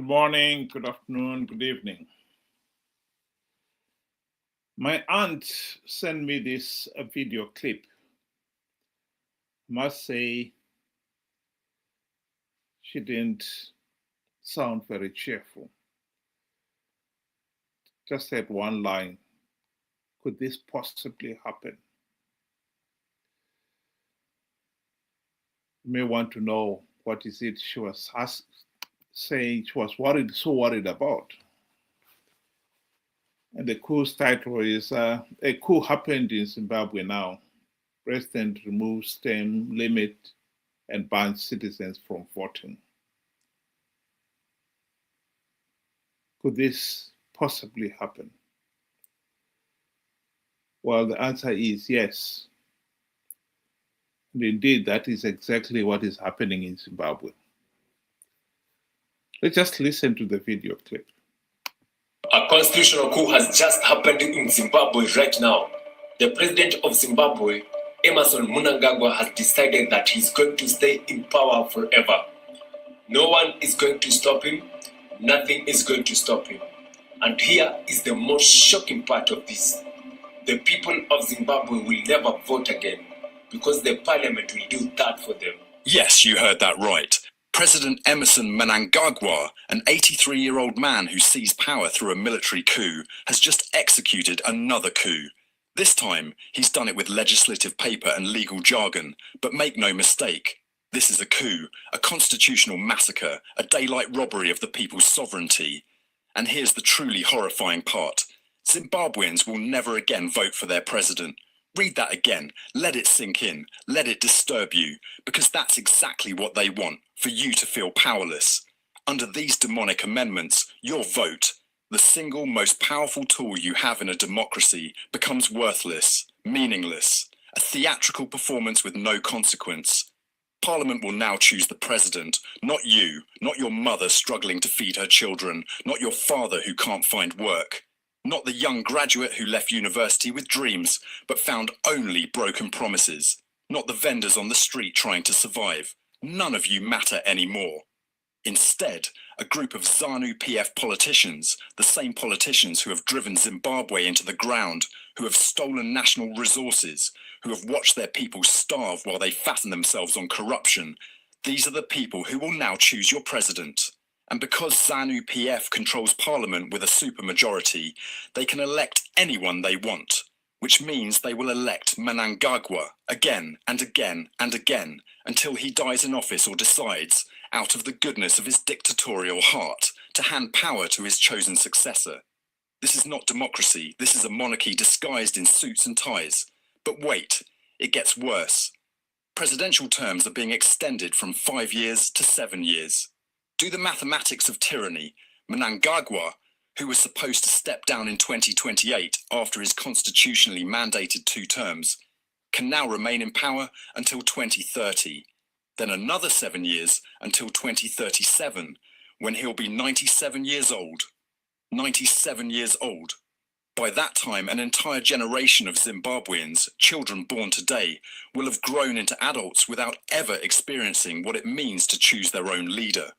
Good morning, good afternoon, good evening. My aunt sent me this video clip. I must say, she didn't sound very cheerful. Just said one line, could this possibly happen? You may want to know what is it she was saying she was so worried about. And the coup's title is, a coup happened in Zimbabwe now. President removes term limit and bans citizens from voting. Could this possibly happen? Well, the answer is yes. And indeed, that is exactly what is happening in Zimbabwe. Let's just listen to the video clip. A constitutional coup has just happened in Zimbabwe right now. The president of Zimbabwe, Emmerson Mnangagwa, has decided that he's going to stay in power forever. No one is going to stop him. Nothing is going to stop him. And here is the most shocking part of this. The people of Zimbabwe will never vote again because the parliament will do that for them. Yes, you heard that right. President Emmerson Mnangagwa, an 83-year-old man who seized power through a military coup, has just executed another coup. This time, he's done it with legislative paper and legal jargon, but make no mistake, this is a coup, a constitutional massacre, a daylight robbery of the people's sovereignty. And here's the truly horrifying part. Zimbabweans will never again vote for their president. Read that again, let it sink in, let it disturb you, because that's exactly what they want, for you to feel powerless. Under these demonic amendments, your vote, the single most powerful tool you have in a democracy, becomes worthless, meaningless, a theatrical performance with no consequence. Parliament will now choose the president, not you, not your mother struggling to feed her children, not your father who can't find work. Not the young graduate who left university with dreams, but found only broken promises. Not the vendors on the street trying to survive. None of you matter anymore. Instead, a group of Zanu PF politicians, the same politicians who have driven Zimbabwe into the ground, who have stolen national resources, who have watched their people starve while they fatten themselves on corruption, these are the people who will now choose your president. And because Zanu PF controls parliament with a supermajority, they can elect anyone they want, which means they will elect Mnangagwa again and again and again until he dies in office or decides, out of the goodness of his dictatorial heart, to hand power to his chosen successor. This is not democracy, this is a monarchy disguised in suits and ties. But wait, it gets worse. Presidential terms are being extended from 5 years to 7 years. Do the mathematics of tyranny. Mnangagwa, who was supposed to step down in 2028 after his constitutionally mandated 2 terms, can now remain in power until 2030. Then another 7 years until 2037, when he'll be 97 years old. 97 years old. By that time, an entire generation of Zimbabweans, children born today, will have grown into adults without ever experiencing what it means to choose their own leader.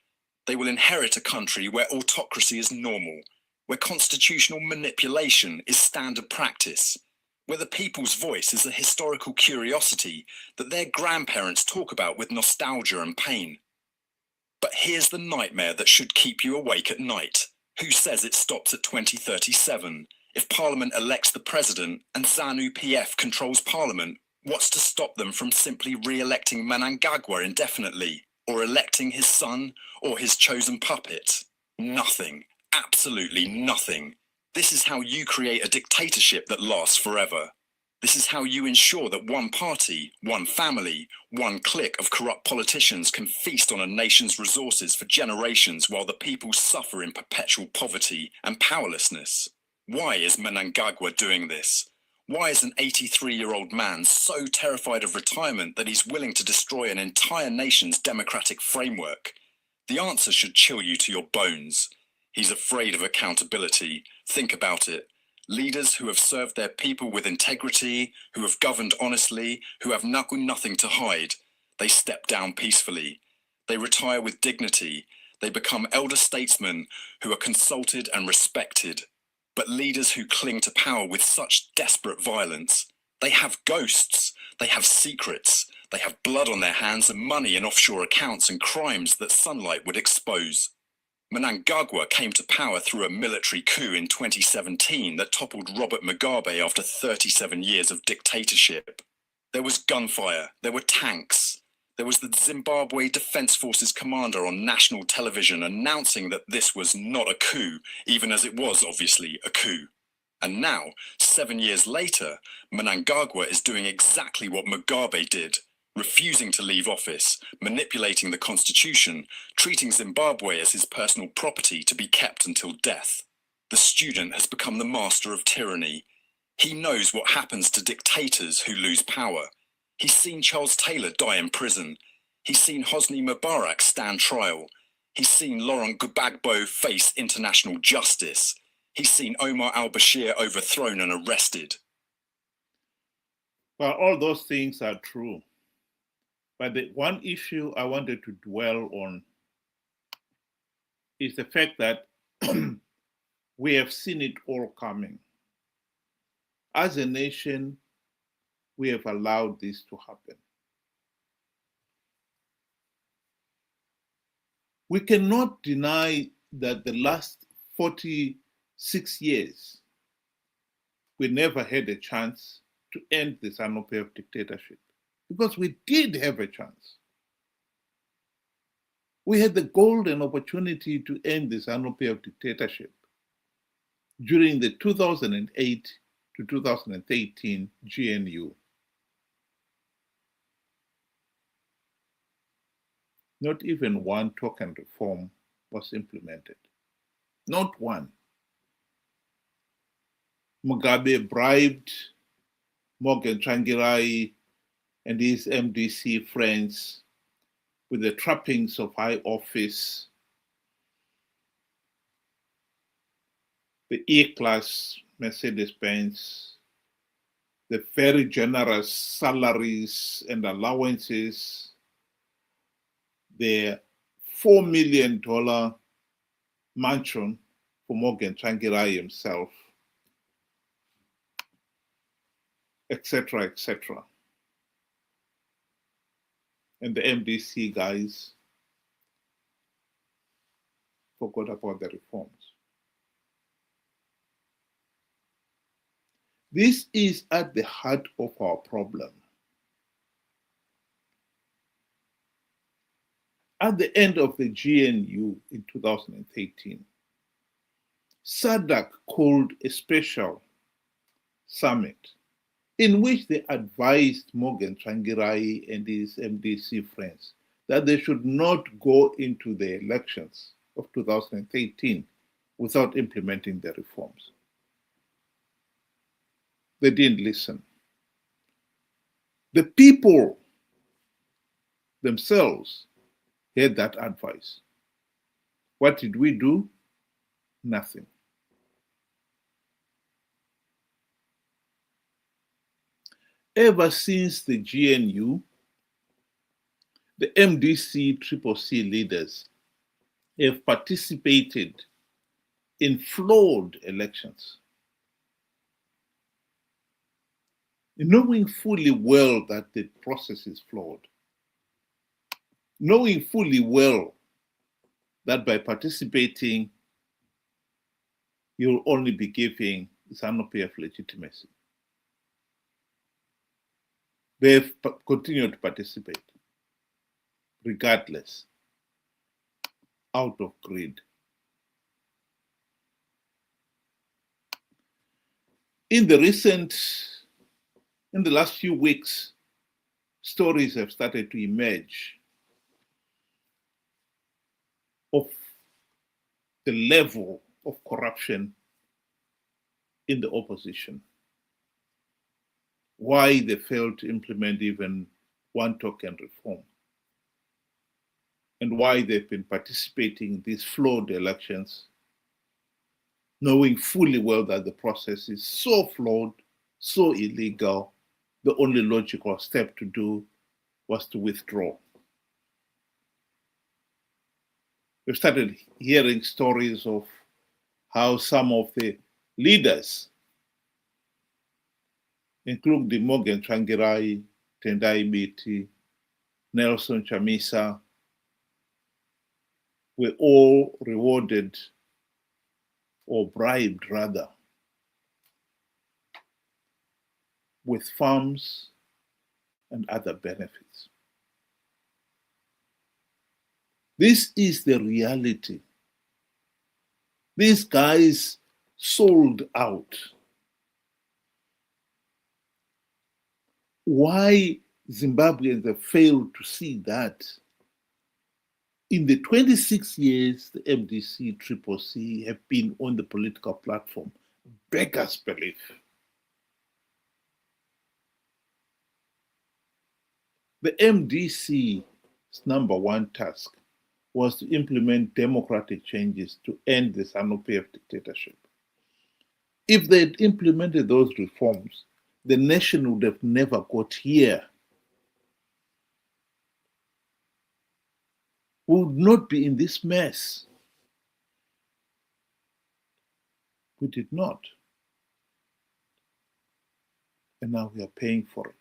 They will inherit a country where autocracy is normal, where constitutional manipulation is standard practice, where the people's voice is a historical curiosity that their grandparents talk about with nostalgia and pain. But here's the nightmare that should keep you awake at night. Who says it stops at 2037? If Parliament elects the president and Zanu PF controls Parliament, what's to stop them from simply re-electing Mnangagwa indefinitely? Or electing his son, or his chosen puppet? Nothing. Absolutely nothing. This is how you create a dictatorship that lasts forever. This is how you ensure that one party, one family, one clique of corrupt politicians can feast on a nation's resources for generations while the people suffer in perpetual poverty and powerlessness. Why is Mnangagwa doing this? Why is an 83-year-old man so terrified of retirement that he's willing to destroy an entire nation's democratic framework? The answer should chill you to your bones. He's afraid of accountability. Think about it. Leaders who have served their people with integrity, who have governed honestly, who have nothing to hide, they step down peacefully. They retire with dignity. They become elder statesmen who are consulted and respected. But leaders who cling to power with such desperate violence, they have ghosts, they have secrets, they have blood on their hands and money in offshore accounts and crimes that sunlight would expose. Mnangagwa came to power through a military coup in 2017 that toppled Robert Mugabe after 37 years of dictatorship. There was gunfire, there were tanks. There was the Zimbabwe Defense Forces commander on national television announcing that this was not a coup, even as it was obviously a coup. And now, 7 years later, Mnangagwa is doing exactly what Mugabe did, refusing to leave office, manipulating the constitution, treating Zimbabwe as his personal property to be kept until death. The student has become the master of tyranny. He knows what happens to dictators who lose power. He's seen Charles Taylor die in prison. He's seen Hosni Mubarak stand trial. He's seen Laurent Gbagbo face international justice. He's seen Omar al-Bashir overthrown and arrested. Well, all those things are true. But the one issue I wanted to dwell on is the fact that we have seen it all coming. As a nation, we have allowed this to happen. We cannot deny that the last 46 years, we never had a chance to end the Zanu PF dictatorship, because we did have a chance. We had the golden opportunity to end the Zanu PF dictatorship during the 2008 to 2013 GNU. Not even one token reform was implemented. Not one. Mugabe bribed Morgan Tsvangirai and his MDC friends with the trappings of high office, the E-class Mercedes-Benz, the very generous salaries and allowances, the $4 million mansion for Morgan Tsvangirai himself, etc., etc. And the MDC guys forgot about the reforms. This is at the heart of our problem. At the end of the GNU in 2013, SADC called a special summit in which they advised Morgan Tsvangirai and his MDC friends that they should not go into the elections of 2013 without implementing the reforms. They didn't listen. The people themselves had that advice. What did we do? Nothing. Ever since the GNU, the MDC CCC leaders have participated in flawed elections, knowing fully well that the process is flawed, knowing fully well that by participating, you'll only be giving Zanu PF legitimacy. They've continued to participate, regardless, out of greed. In the last few weeks, stories have started to emerge of the level of corruption in the opposition. Why they failed to implement even one token reform, and why they've been participating in these flawed elections, knowing fully well that the process is so flawed, so illegal, the only logical step to do was to withdraw. We started hearing stories of how some of the leaders, including Morgan Tsvangirai, Tendai Biti, Nelson Chamisa, were all rewarded or bribed rather with farms and other benefits. This is the reality. These guys sold out. Why Zimbabweans have failed to see that? In the 26 years the MDC, CCC have been on the political platform, beggars belief. The MDC's number one task was to implement democratic changes to end the Zanu PF dictatorship. If they had implemented those reforms, the nation would have never got here. We would not be in this mess. We did not. And now we are paying for it.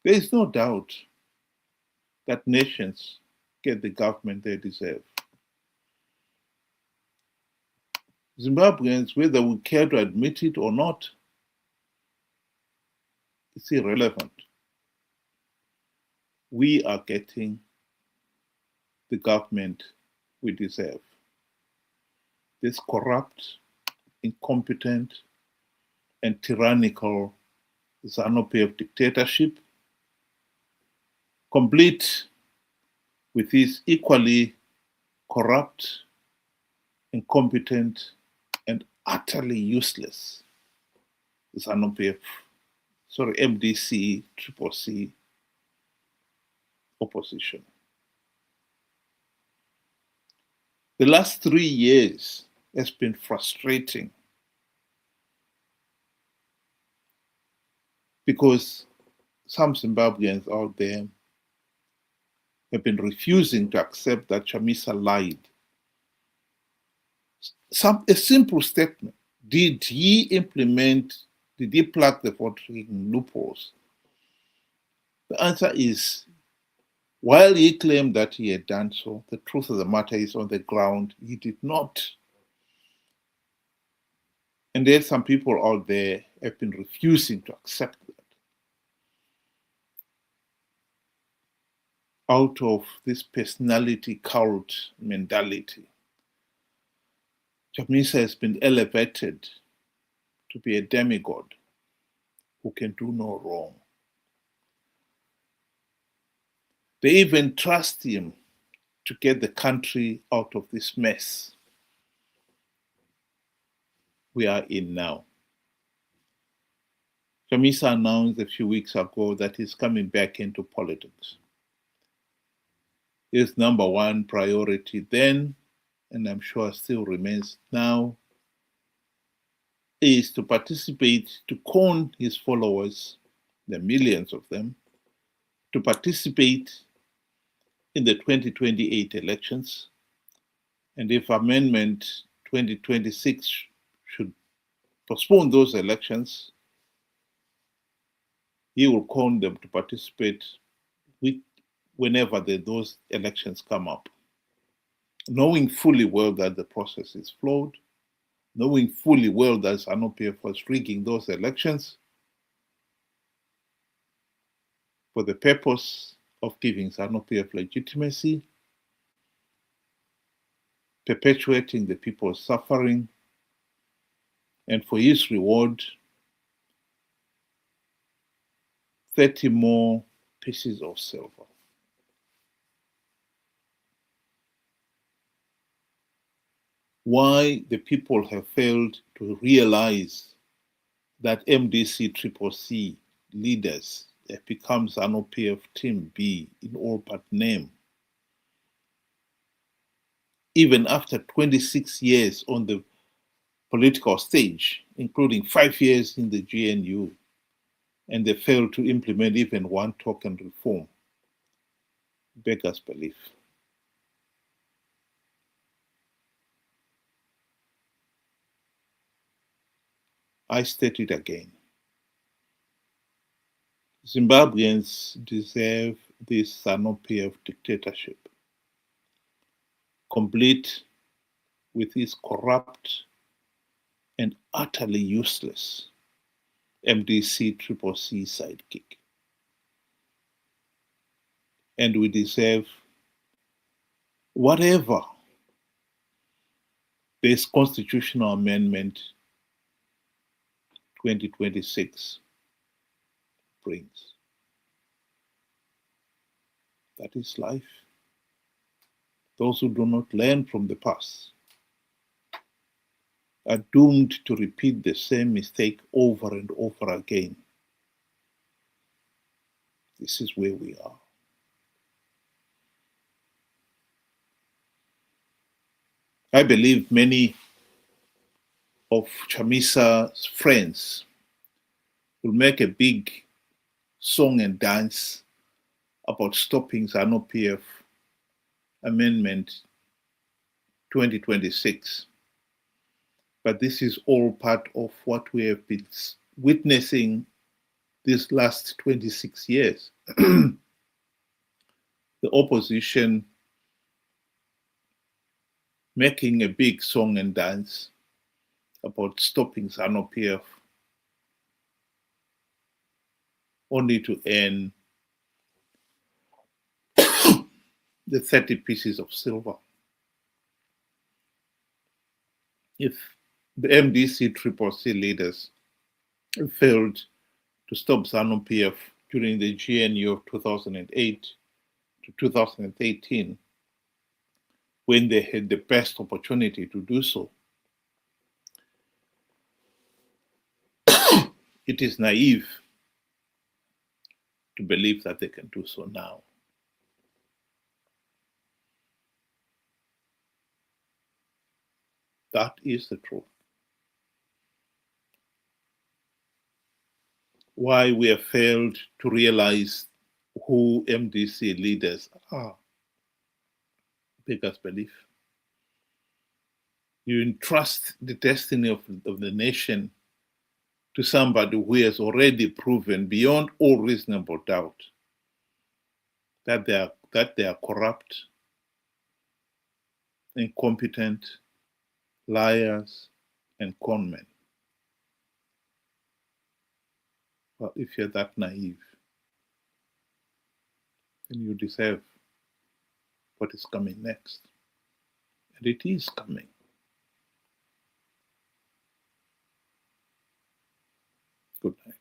There is no doubt that nations get the government they deserve. Zimbabweans, whether we care to admit it or not, it's irrelevant. We are getting the government we deserve. This corrupt, incompetent, and tyrannical Zanu PF dictatorship, complete with this equally corrupt, incompetent, and utterly useless Zanu PF, MDC, CCC opposition. The last 3 years has been frustrating because some Zimbabweans out there have been refusing to accept that Chamisa lied. A simple statement. Did he plug the voting loopholes? The answer is, while he claimed that he had done so, the truth of the matter is on the ground, he did not. And there's some people out there have been refusing to accept that. Out of this personality cult mentality, Chamisa has been elevated to be a demigod who can do no wrong. They even trust him to get the country out of this mess we are in now. Chamisa announced a few weeks ago that he's coming back into politics. His number one priority then, and I'm sure still remains now, is to participate, to con his followers, the millions of them, to participate in the 2028 elections. And if Amendment 2026 should postpone those elections, he will con them to participate whenever those elections come up, knowing fully well that the process is flawed, knowing fully well that Zanu PF was rigging those elections for the purpose of giving Zanu PF legitimacy, perpetuating the people's suffering, and for his reward, 30 more pieces of silver. Why the people have failed to realize that MDC CCC leaders have become Zanu PF Team B in all but name. Even after 26 years on the political stage, including 5 years in the GNU and they failed to implement even one token reform. Beggars belief. I state it again. Zimbabweans deserve this Zanu PF dictatorship, complete with its corrupt and utterly useless MDC-CCC sidekick. And we deserve whatever this constitutional amendment 2026 brings. That is life. Those who do not learn from the past are doomed to repeat the same mistake over and over again. This is where we are. I believe many of Chamisa's friends will make a big song and dance about stopping Zanu PF Amendment 2026. But this is all part of what we have been witnessing these last 26 years. The opposition making a big song and dance about stopping Zanu PF, only to earn the 30 pieces of silver. If the MDC-CCC leaders failed to stop Zanu PF during the GNU of 2008 to 2018, when they had the best opportunity to do so, it is naive to believe that they can do so now. That is the truth. Why we have failed to realize who MDC leaders are. Beggars belief. You entrust the destiny of the nation to somebody who has already proven beyond all reasonable doubt that they are corrupt, incompetent, liars, and conmen. Well, if you're that naive, then you deserve what is coming next. And it is coming. Good night.